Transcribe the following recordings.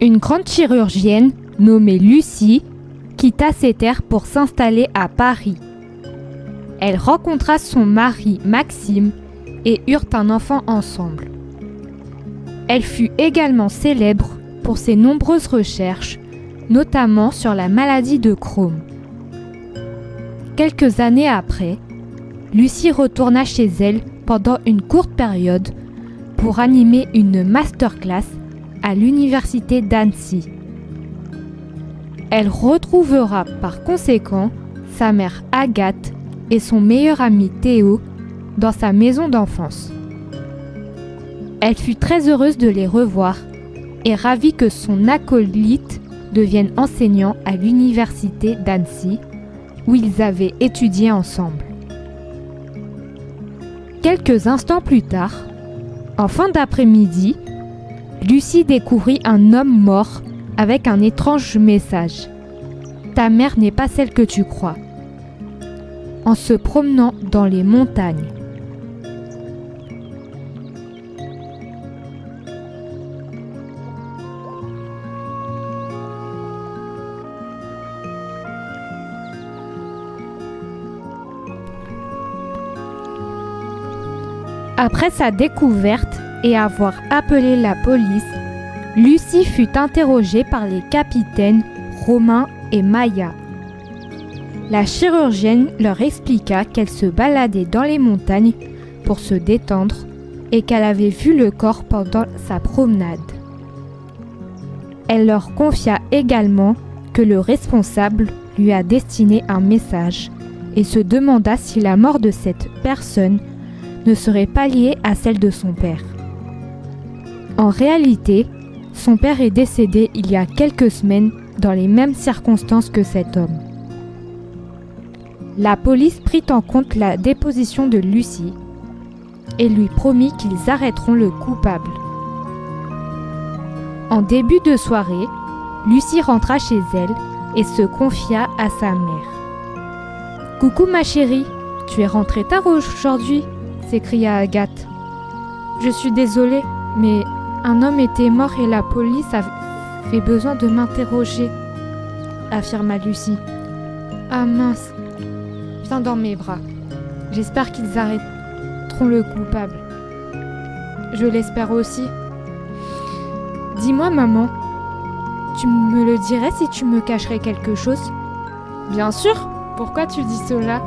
Une grande chirurgienne nommée Lucie quitta ses terres pour s'installer à Paris. Elle rencontra son mari Maxime et eurent un enfant ensemble. Elle fut également célèbre pour ses nombreuses recherches, notamment sur la maladie de Crohn. Quelques années après, Lucie retourna chez elle pendant une courte période pour animer une masterclass à l'université d'Annecy. Elle retrouvera par conséquent sa mère Agathe et son meilleur ami Théo dans sa maison d'enfance. Elle fut très heureuse de les revoir et ravie que son acolyte devienne enseignant à l'université d'Annecy où ils avaient étudié ensemble. Quelques instants plus tard, en fin d'après-midi, Lucie découvrit un homme mort avec un étrange message. « Ta mère n'est pas celle que tu crois » en se promenant dans les montagnes. Après sa découverte et avoir appelé la police, Lucie fut interrogée par les capitaines Romain et Maya. La chirurgienne leur expliqua qu'elle se baladait dans les montagnes pour se détendre et qu'elle avait vu le corps pendant sa promenade. Elle leur confia également que le responsable lui a destiné un message et se demanda si la mort de cette personne ne serait pas liée à celle de son père. En réalité, son père est décédé il y a quelques semaines dans les mêmes circonstances que cet homme. La police prit en compte la déposition de Lucie et lui promit qu'ils arrêteront le coupable. En début de soirée, Lucie rentra chez elle et se confia à sa mère. « Coucou ma chérie, tu es rentrée tard aujourd'hui ?» s'écria Agathe. « Je suis désolée, mais un homme était mort et la police avait besoin de m'interroger, » affirma Lucie. « Ah mince, viens dans mes bras. J'espère qu'ils arrêteront le coupable. » « Je l'espère aussi. » « Dis-moi maman, tu me le dirais si tu me cacherais quelque chose ?»« Bien sûr, pourquoi tu dis cela ?»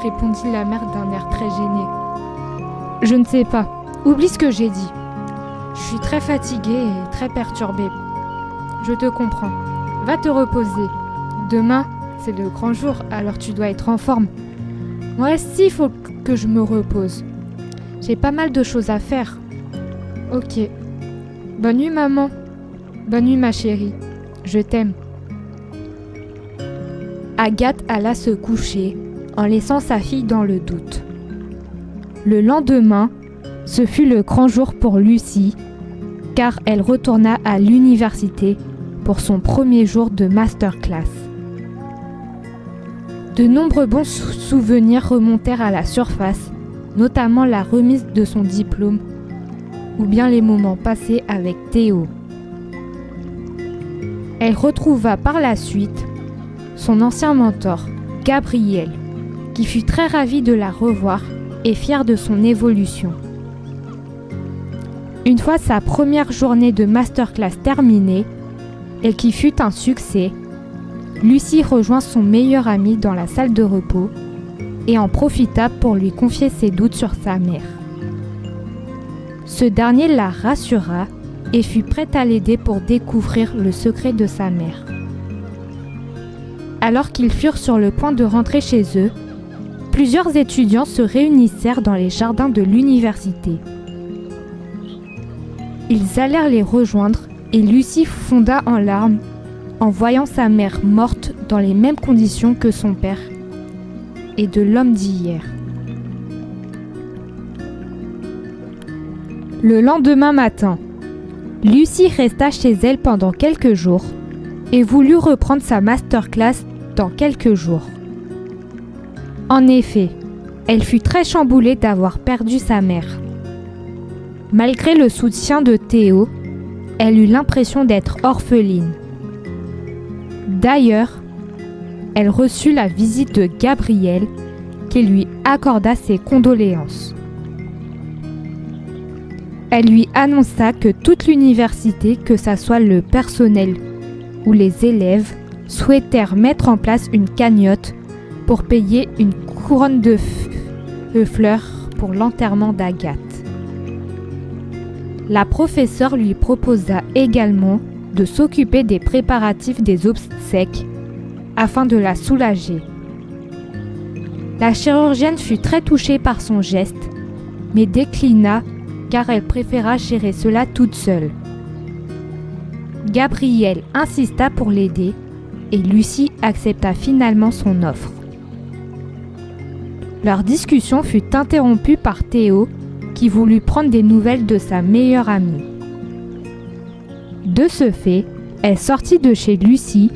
répondit la mère d'un air très gêné. « Je ne sais pas, oublie ce que j'ai dit. Je suis très fatiguée et très perturbée. Je te comprends. Va te reposer. Demain, c'est le grand jour, alors tu dois être en forme. Moi aussi, il faut que je me repose. J'ai pas mal de choses à faire. Ok. Bonne nuit, maman. Bonne nuit, ma chérie. Je t'aime. » Agathe alla se coucher en laissant sa fille dans le doute. Le lendemain, ce fut le grand jour pour Lucie, car elle retourna à l'université pour son premier jour de masterclass. De nombreux bons souvenirs remontèrent à la surface, notamment la remise de son diplôme ou bien les moments passés avec Théo. Elle retrouva par la suite son ancien mentor, Gabriel, qui fut très ravi de la revoir et fier de son évolution. Une fois sa première journée de masterclass terminée, et qui fut un succès, Lucie rejoint son meilleur ami dans la salle de repos et en profita pour lui confier ses doutes sur sa mère. Ce dernier la rassura et fut prêt à l'aider pour découvrir le secret de sa mère. Alors qu'ils furent sur le point de rentrer chez eux, plusieurs étudiants se réunissèrent dans les jardins de l'université. Ils allèrent les rejoindre et Lucie fonda en larmes en voyant sa mère morte dans les mêmes conditions que son père et de l'homme d'hier. Le lendemain matin, Lucie resta chez elle pendant quelques jours et voulut reprendre sa masterclass dans quelques jours. En effet, elle fut très chamboulée d'avoir perdu sa mère. Malgré le soutien de Théo, elle eut l'impression d'être orpheline. D'ailleurs, elle reçut la visite de Gabriel qui lui accorda ses condoléances. Elle lui annonça que toute l'université, que ce soit le personnel ou les élèves, souhaitèrent mettre en place une cagnotte pour payer une couronne de fleurs pour l'enterrement d'Agathe. La professeure lui proposa également de s'occuper des préparatifs des obsèques afin de la soulager. La chirurgienne fut très touchée par son geste, mais déclina car elle préféra gérer cela toute seule. Gabriel insista pour l'aider et Lucie accepta finalement son offre. Leur discussion fut interrompue par Théo qui voulut prendre des nouvelles de sa meilleure amie. De ce fait, elle sortit de chez Lucie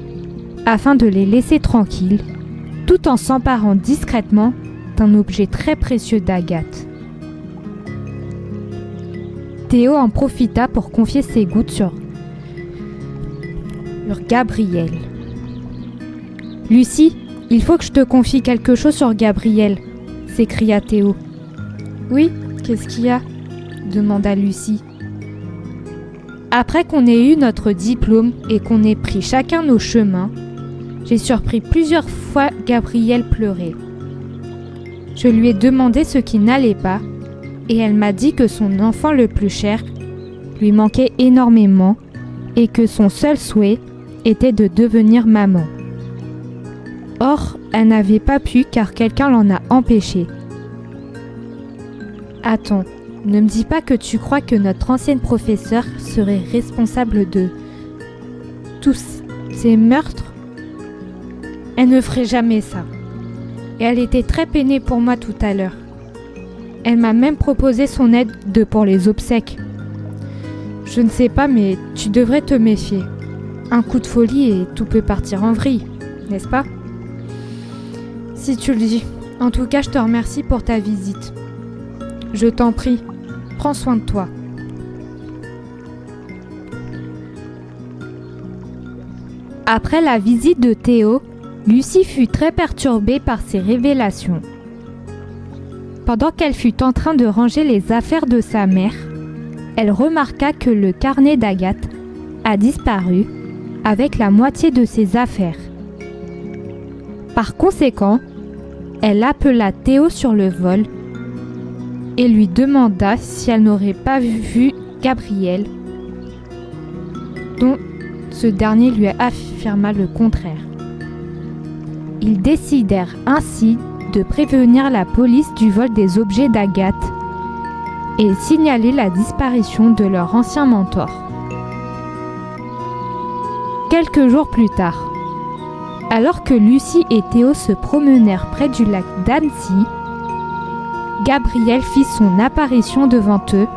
afin de les laisser tranquilles, tout en s'emparant discrètement d'un objet très précieux d'Agathe. Théo en profita pour confier ses gouttes sur Gabriel. « Lucie, il faut que je te confie quelque chose sur Gabriel », s'écria Théo. « Oui, qu'est-ce qu'il y a ?» demanda Lucie. « Après qu'on ait eu notre diplôme et qu'on ait pris chacun nos chemins, j'ai surpris plusieurs fois Gabriel pleurer. Je lui ai demandé ce qui n'allait pas et elle m'a dit que son enfant le plus cher lui manquait énormément et que son seul souhait était de devenir maman. Or, elle n'avait pas pu car quelqu'un l'en a empêchée. Attends, ne me dis pas que tu crois que notre ancienne professeure serait responsable de tous ces meurtres ? Elle ne ferait jamais ça. Et elle était très peinée pour moi tout à l'heure. Elle m'a même proposé son aide pour les obsèques. Je ne sais pas, mais tu devrais te méfier. Un coup de folie et tout peut partir en vrille, n'est-ce pas ? Si tu le dis. En tout cas, je te remercie pour ta visite. Je t'en prie, prends soin de toi. Après la visite de Théo, Lucie fut très perturbée par ces révélations. Pendant qu'elle fut en train de ranger les affaires de sa mère, elle remarqua que le carnet d'Agathe a disparu avec la moitié de ses affaires. Par conséquent, elle appela Théo sur le vol et lui demanda si elle n'aurait pas vu Gabriel, dont ce dernier lui affirma le contraire. Ils décidèrent ainsi de prévenir la police du vol des objets d'Agathe et signaler la disparition de leur ancien mentor. Quelques jours plus tard, alors que Lucie et Théo se promenèrent près du lac d'Annecy, Gabriel fit son apparition devant eux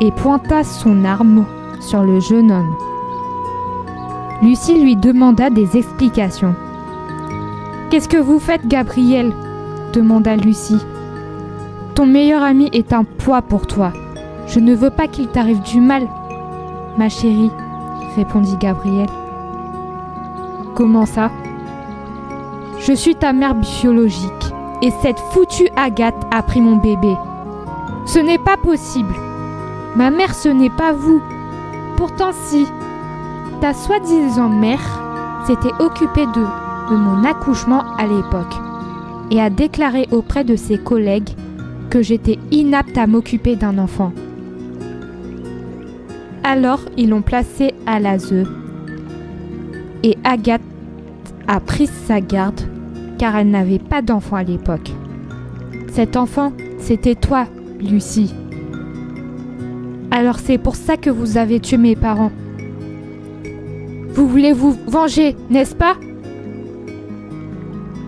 et pointa son arme sur le jeune homme. Lucie lui demanda des explications. « Qu'est-ce que vous faites, Gabriel ?» demanda Lucie. « Ton meilleur ami est un poids pour toi. Je ne veux pas qu'il t'arrive du mal, ma chérie, » répondit Gabriel. « Comment ça ? Je suis ta mère biologique et cette foutue Agathe a pris mon bébé. Ce n'est pas possible. Ma mère, ce n'est pas vous. Pourtant si. Ta soi-disant mère s'était occupée de mon accouchement à l'époque et a déclaré auprès de ses collègues que j'étais inapte à m'occuper d'un enfant. Alors, ils l'ont placée à l'ASE et Agathe a pris sa garde car elle n'avait pas d'enfant à l'époque. Cet enfant, c'était toi, Lucie. Alors c'est pour ça que vous avez tué mes parents. Vous voulez vous venger, n'est-ce pas ?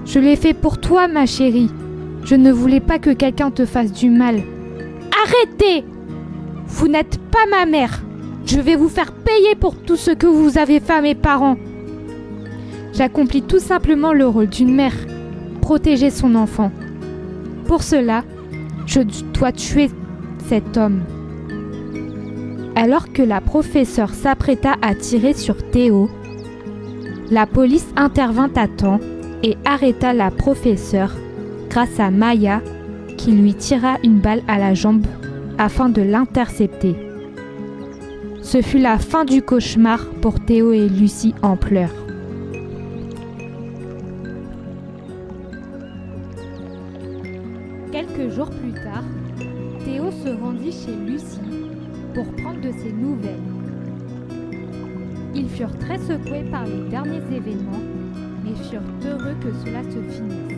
Je l'ai fait pour toi, ma chérie. Je ne voulais pas que quelqu'un te fasse du mal. Arrêtez ! Vous n'êtes pas ma mère. Je vais vous faire payer pour tout ce que vous avez fait à mes parents. J'accomplis tout simplement le rôle d'une mère, protéger son enfant. Pour cela, je dois tuer cet homme. Alors que la professeure s'apprêta à tirer sur Théo, la police intervint à temps et arrêta la professeure grâce à Maya qui lui tira une balle à la jambe afin de l'intercepter. Ce fut la fin du cauchemar pour Théo et Lucie en pleurs. Quelques jours plus tard, Théo se rendit chez Lucie pour prendre de ses nouvelles. Ils furent très secoués par les derniers événements, mais furent heureux que cela se finisse.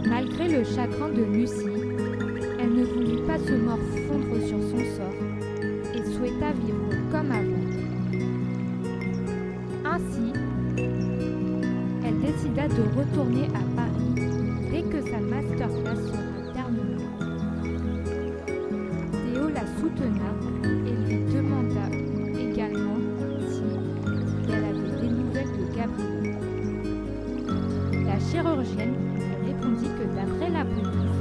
Malgré le chagrin de Lucie, elle ne voulut pas se morfondre sur son sort et souhaita vivre comme avant. Ainsi, elle décida de retourner à Paris dès que sa masterclass sera terminée. Théo la soutena et lui demanda également si elle avait des nouvelles de Gabriel. La chirurgienne lui répondit que d'après la police,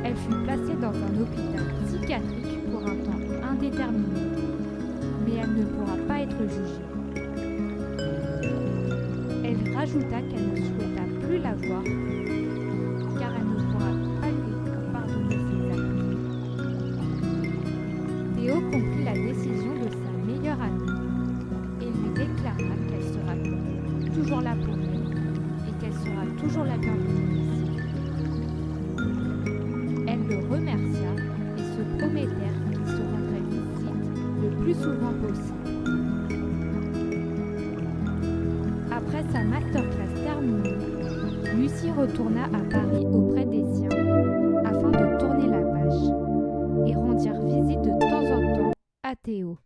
elle fut placée dans un hôpital psychiatrique pour un temps indéterminé, mais elle ne pourra pas être jugée. Elle rajouta qu'elle ne souhaita plus la voir car elle ne pourra pas lui pardonner ses actes. Théo comprit la décision de sa meilleure amie et lui déclara qu'elle sera toujours là pour elle et qu'elle sera toujours la bienvenue ici. Elle le remercia et se promettèrent qu'ils se rendraient visite le plus souvent possible. Après sa masterclass terminée, Lucie retourna à Paris auprès des siens afin de tourner la page et rendre visite de temps en temps à Théo.